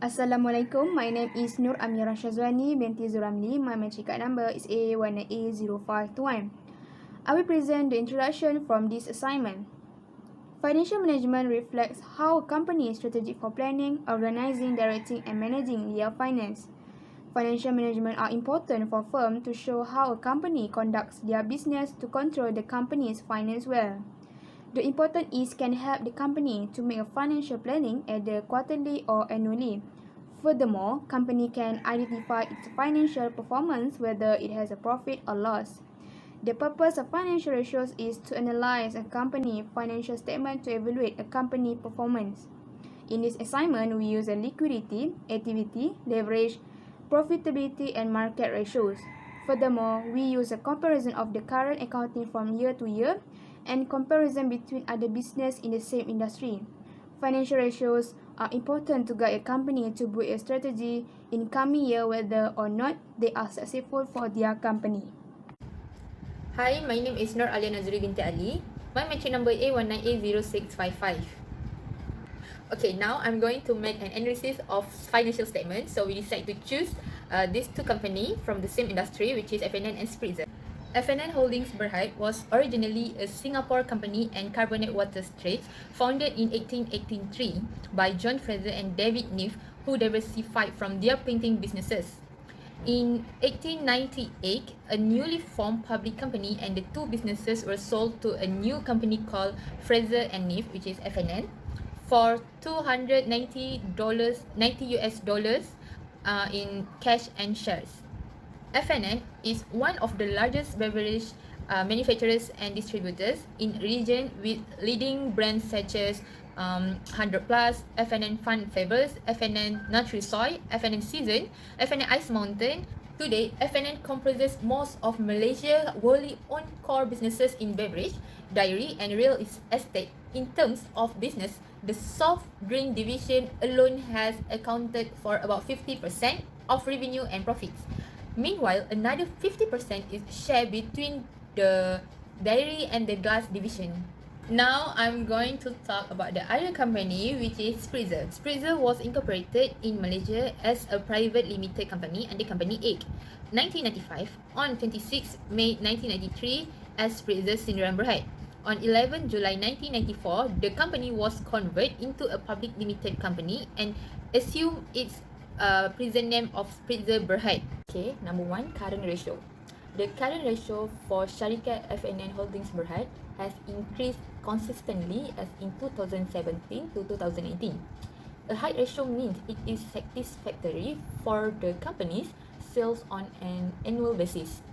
Assalamualaikum. My name is AMIRAH SYAZWANI binti ZULRAMLI. My matric card number is A1A0521. I will present the introduction from this assignment. Financial management reflects how a company is strategic for planning, organizing, directing, and managing their finance. Financial management are important for firms to show how a company conducts their business to control the company's finance well. The important is can help the company to make a financial planning either quarterly or annually. Furthermore, company can identify its financial performance whether it has a profit or loss. The purpose of financial ratios is to analyze a company financial statement to evaluate a company performance. In this assignment, we use a liquidity, activity, leverage, profitability, and market ratios. Furthermore, we use a comparison of the current accounting from year to year and comparison between other business in the same industry. Financial ratios are important to guide a company to build a strategy in coming year whether or not they are successful for their company. Hi, my name is NURALYIA binti Ali. My matric number A19A0655. Okay, now I'm going to make an analysis of financial statements. So we decide to choose these two companies from the same industry, which is FNN and Spirtzer. FNN Holdings Berhad was originally a Singapore company and carbonate water trades founded in 1883 by John Fraser and David Neff, who diversified from their printing businesses. In 1898, a newly formed public company and the two businesses were sold to a new company called Fraser and Neff, which is FNN, for $290 in cash and shares. FNN is one of the largest beverage manufacturers and distributors in region with leading brands such as 100 Plus, FNN Fun Favors, FNN Nutri Soy, FNN Season, FNN Ice Mountain. Today, FNN comprises most of Malaysia's wholly owned core businesses in beverage, dairy, and real estate. In terms of business, the soft drink division alone has accounted for about 50% of revenue and profits. Meanwhile, another 50% is shared between the dairy and the glass division. Now, I'm going to talk about the other company, which is Spirtzer. Spirtzer was incorporated in Malaysia as a private limited company under Company Act 1995 on 26 May 1993 as Spirtzer Sdn Berhad. On 11 July 1994, the company was converted into a public limited company and assumed its present name of Spirtzer Berhad. Okay, number 1, current ratio. The current ratio for Syarikat FNN Holdings Berhad has increased consistently as in 2017 to 2018. A high ratio means it is satisfactory for the company's sales on an annual basis.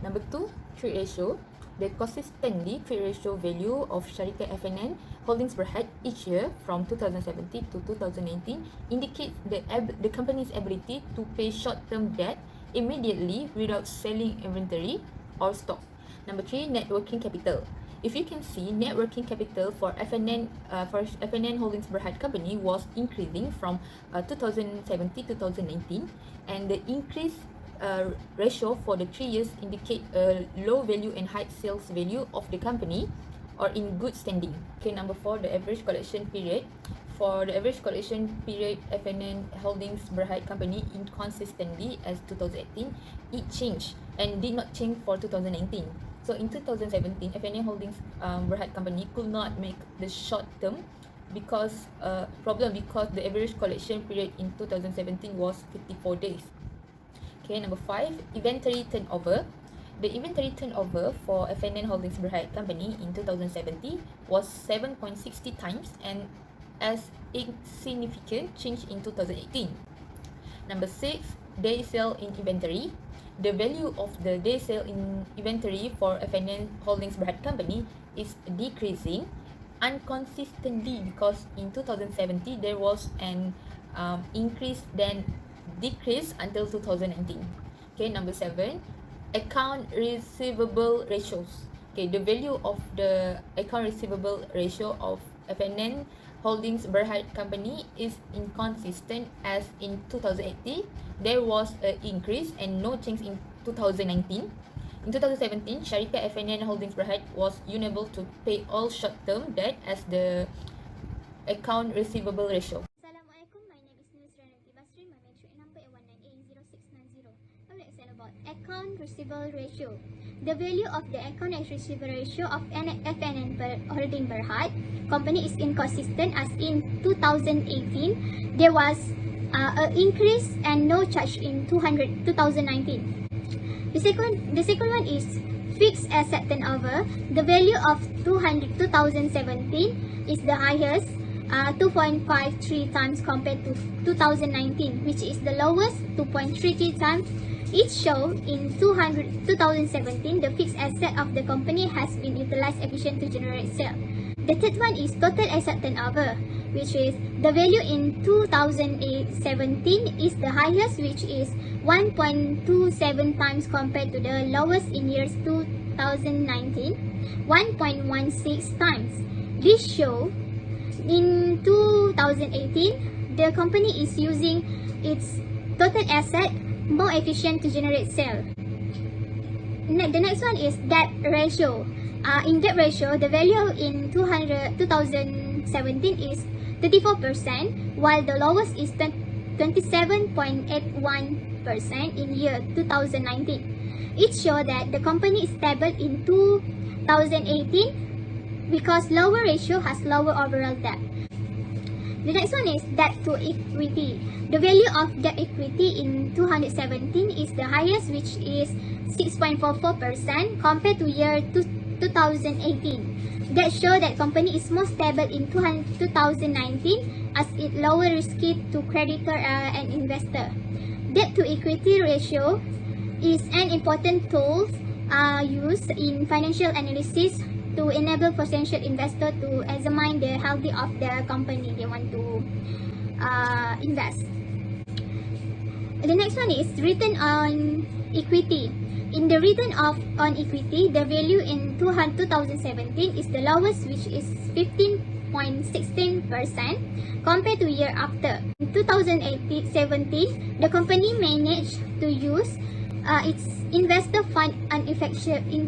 Number 2, trade ratio. The consistently trade ratio value of Syarikat FNN Holdings Berhad each year from 2017 to 2019 indicates the company's ability to pay short-term debt immediately without selling inventory or stock. Number 3, net working capital. If you can see, net working capital for FNN Holdings Berhad company was increasing from 2017 to 2019, and the increase ratio for the 3 years indicate a low value and high sales value of the company or in good standing. Okay, number 4, the average collection period. For the average collection period, FNN Holdings Berhad company inconsistently as 2018, it changed and did not change for 2019. So in 2017, FNN Holdings Berhad company could not make the short term because the average collection period in 2017 was 54 days. Okay, number 5, inventory turnover. The inventory turnover for FNN Holdings Berhad company in 2017 was 7.60 times and as insignificant change in 2018. Number 6, day sale in inventory. The value of the day sale in inventory for FNN Holdings Berhad company is decreasing inconsistently because in 2017 there was an increase then decrease until 2019. Okay, number 7, account receivable ratios. Okay, the value of the account receivable ratio of FNN Holdings Berhad company is inconsistent as in 2018 there was an increase and no change in 2019. In 2017, Syarikat FNN Holdings Berhad was unable to pay all short-term debt as the account receivable ratio. Assalamualaikum, my name is NURSRIANA account receivable ratio. The value of the account receivable ratio of FNN Holding Berhad company is inconsistent, as in 2018 there was an increase and no charge in 2019. The second one is fixed asset turnover. The value of 2017 is the highest, 2.53 times compared to 2019, which is the lowest, 2.33 times. It shows in 2017 the fixed asset of the company has been utilized efficiently to generate sale. The third one is total asset turnover, which is the value in 2017 is the highest, which is 1.27 times compared to the lowest in years 2019, 1.16 times. This show in 2018 the company is using its total asset more efficient to generate sale. The next one is debt ratio. In debt ratio, the value in 2017 is 34%, while the lowest is 27.81% in year 2019. It shows that the company is stable in 2018 because lower ratio has lower overall debt. The next one is debt to equity. The value of debt equity in 2017 is the highest, which is 6.44% compared to year 2018. That shows that company is more stable in 2019 as it lower risky to creditor and investor. Debt to equity ratio is an important tool used in financial analysis to enable potential investor to examine the health of the company they want to invest. The next one is return on equity. In the return on equity, the value in 2017 is the lowest, which is 15.16% compared to year after. In 2017, the company managed to use its investor fund effectively.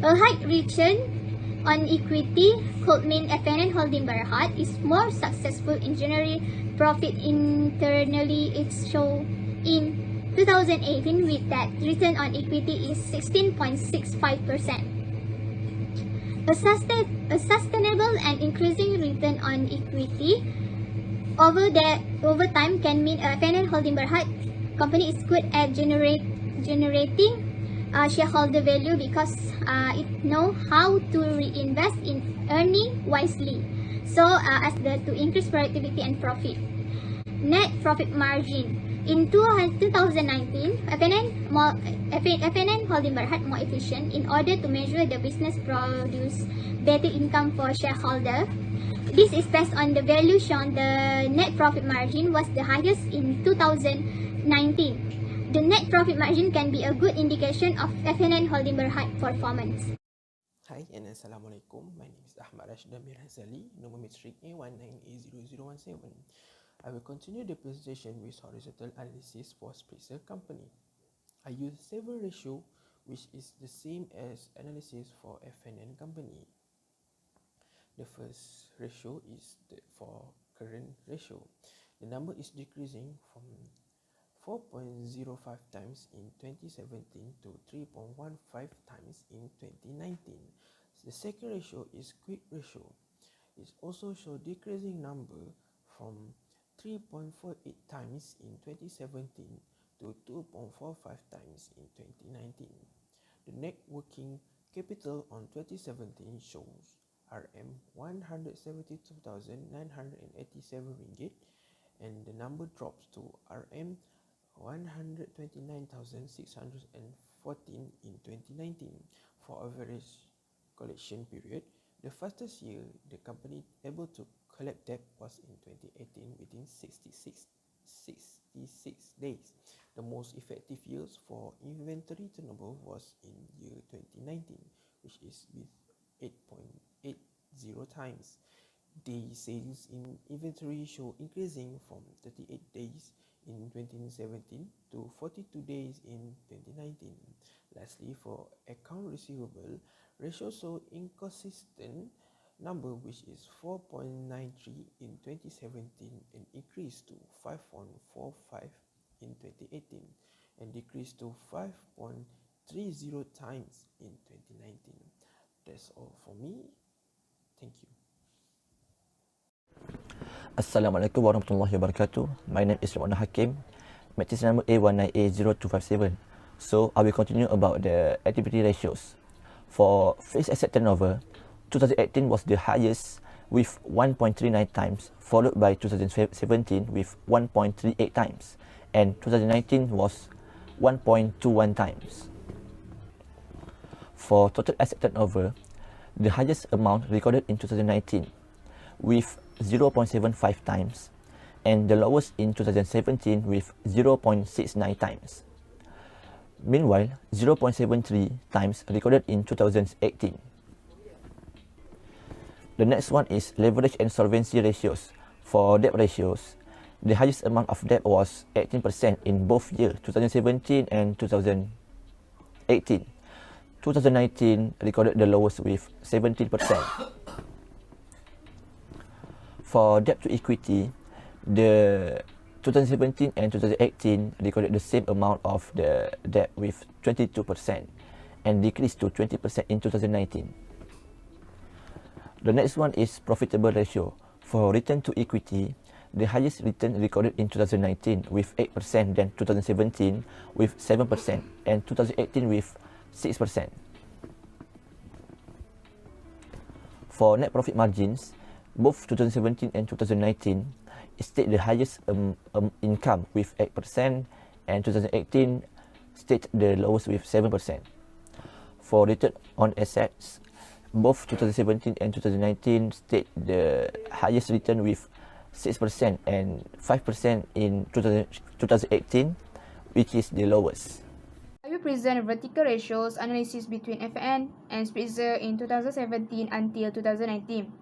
A high return on equity could mean FNN Holding Berhad is more successful in generating profit internally. It's shown in 2018 with that return on equity is 16.65%. A sustainable and increasing return on equity over time can mean FNN Holding Berhad company is good at generating shareholder value because it know how to reinvest in earning wisely, so as to increase productivity and profit. Net profit margin. In 2019, FNN Holding Berhad more efficient in order to measure the business produce better income for shareholder. This is based on the value shown. The net profit margin was the highest in 2019. The net profit margin can be a good indication of FNN Holding Berhad performance. Hi and Assalamualaikum. My name is AHMAD RAZALI, number matric A19A0017. I will continue the presentation with horizontal analysis for Spirtzer company. I use 7 ratio, which is the same as analysis for FNN company. The first ratio is for current ratio. The number is decreasing from 4.05 times in 2017 to 3.15 times in 2019. The second ratio is quick ratio. It also shows decreasing number from 3.48 times in 2017 to 2.45 times in 2019. The net working capital on 2017 shows RM 172,987 ringgit, and the number drops to RM 129,614 in 2019. For average collection period, the fastest year the company able to collect debt was in 2018 within 66 days. The most effective years for inventory turnover was in year 2019, which is with 8.80 times. Day sales in inventory show increasing from 38 days in 2017 to 42 days in 2019. Lastly, for account receivable, ratio show inconsistent number, which is 4.93 in 2017 and increased to 5.45 in 2018. and decreased to 5.30 times in 2019. That's all for me. Thank you. Assalamualaikum warahmatullahi wabarakatuh. My name is HAKIM. Matrix number A19A0257. So I will continue about the activity ratios. For fixed asset turnover, 2018 was the highest with 1.39 times, followed by 2017 with 1.38 times, and 2019 was 1.21 times. For total asset turnover, the highest amount recorded in 2019 with 0.75 times, and the lowest in 2017 with 0.69 times. Meanwhile, 0.73 times recorded in 2018. The next one is leverage and solvency ratios. For debt ratios, the highest amount of debt was 18% in both years 2017 and 2018. 2019 recorded the lowest with 17%. For debt to equity, the 2017 and 2018 recorded the same amount of the debt with 22% and decreased to 20% in 2019. The next one is profitable ratio. For return to equity, the highest return recorded in 2019 with 8% than 2017 with 7% and 2018 with 6%. For net profit margins, both 2017 and 2019 state the highest income with 8% and 2018 state the lowest with 7%. For return on assets, both 2017 and 2019 state the highest return with 6% and 5% in 2018, which is the lowest. I will present vertical ratios analysis between FN and Spirtzer in 2017 until 2019.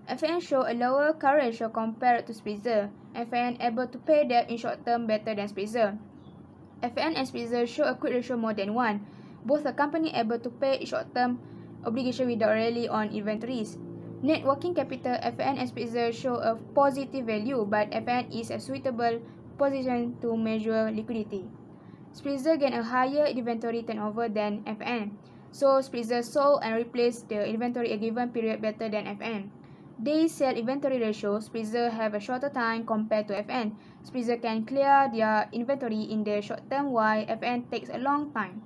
FN show a lower current ratio compared to Spirtzer. FN able to pay debt in short term better than Spirtzer. FN and Spirtzer show a quick ratio more than 1. Both the company able to pay short term obligation without rely on inventories. Net working capital, FN and Spirtzer show a positive value, but FN is a suitable position to measure liquidity. Spirtzer gain a higher inventory turnover than FN, so Spirtzer sold and replaced the inventory a given period better than FN. They sell inventory ratio, Spirtzer have a shorter time compared to FN. Spirtzer can clear their inventory in the short term while FN takes a long time.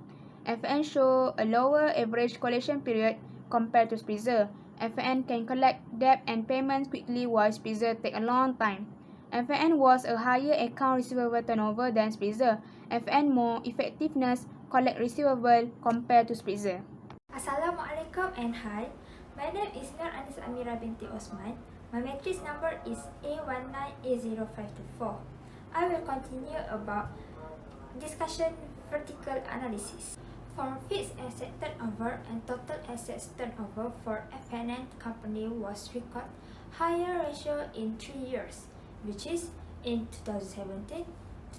FN show a lower average collection period compared to Spirtzer. FN can collect debt and payments quickly while Spirtzer take a long time. FN was a higher account receivable turnover than Spirtzer. FN more effectiveness collect receivable compared to Spirtzer. Assalamualaikum and hi. My name is AMIRAH binti OTHMAN. My matrix number is A19A0524. I will continue about discussion vertical analysis. For fixed asset turnover and total assets turnover for FNN company was record higher ratio in 3 years, which is in 2017,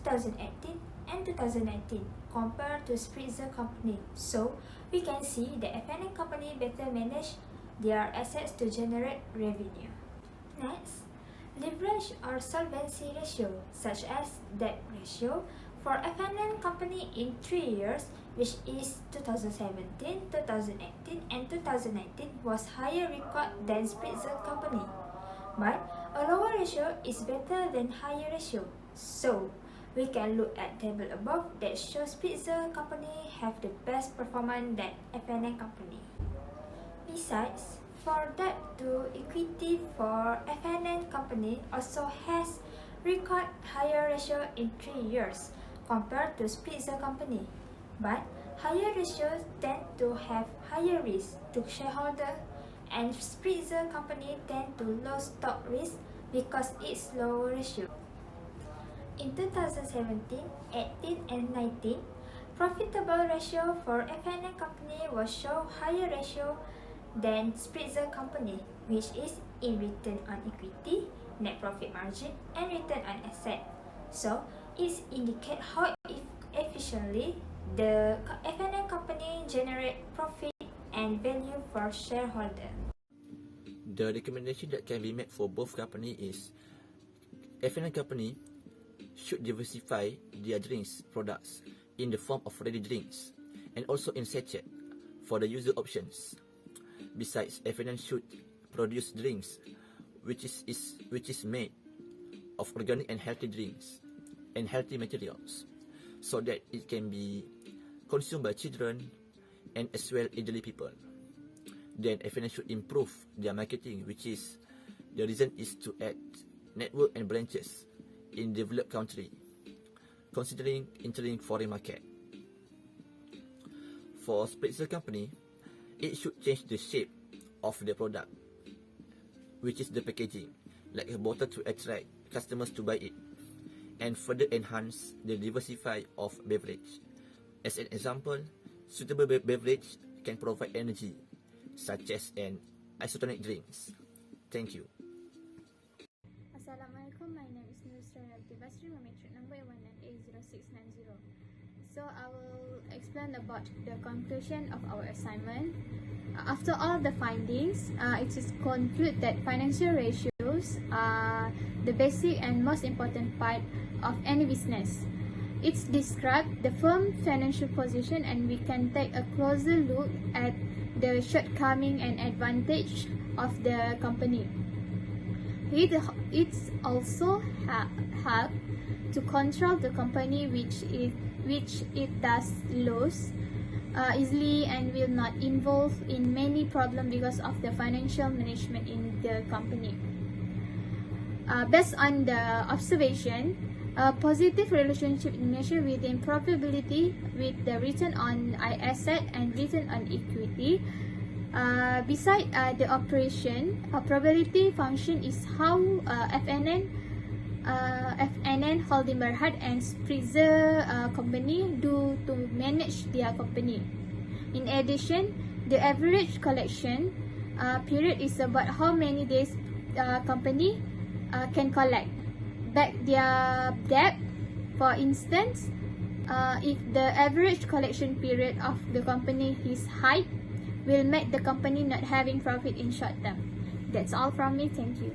2018, and 2019 compared to Spirtzer company. So we can see the FNN company better manage their assets to generate revenue. Next, leverage or solvency ratio, such as debt ratio, for FNN company in 3 years, which is 2017, 2018, and 2019, was higher record than Spirtzer company. But a lower ratio is better than higher ratio. So we can look at table above that shows Spirtzer company have the best performance than FNN company. Besides, for debt to equity for FNN company also has record higher ratio in 3 years compared to Spirtzer company. But higher ratios tend to have higher risk to shareholder, and Spirtzer company tend to low stock risk because its low ratio. In 2017, 18, and 19, profitable ratio for FNN company was show higher ratio than Spirtzer company, which is in return on equity, net profit margin, and return on asset. So it indicates how efficiently the FNN company generate profit and value for shareholder. The recommendation that can be made for both company is FNN company should diversify their drinks products in the form of ready drinks and also in sachet for the user options. Besides, FNN should produce drinks which is made of organic and healthy drinks and healthy materials, so that it can be consumed by children and as well elderly people. Then FNN should improve their marketing, which is the reason is to add network and branches in developed country, considering entering foreign market. For Spirtzer company, it should change the shape of the product, which is the packaging, like a bottle to attract customers to buy it, and further enhance the diversity of beverage. As an example, suitable beverage can provide energy, such as an isotonic drinks. Thank you. Assalamualaikum, my name is NURSRIANA BASRI, my matric number is 19A0690. So I will explain about the conclusion of our assignment. After all the findings, it is concluded that financial ratios are the basic and most important part of any business. It's described the firm's financial position, and we can take a closer look at the shortcoming and advantage of the company. It's also help to control the company which it does lose easily and will not involve in many problems because of the financial management in the company. Based on the observation, a positive relationship in measure within profitability with the return on asset and return on equity. Beside the operation, a probability function is how FNN Holding Berhad and Spirtzer company do to manage their company. In addition, the average collection period is about how many days company can collect back their debt. For instance, if the average collection period of the company is high, will make the company not having profit in short term. That's all from me. Thank you.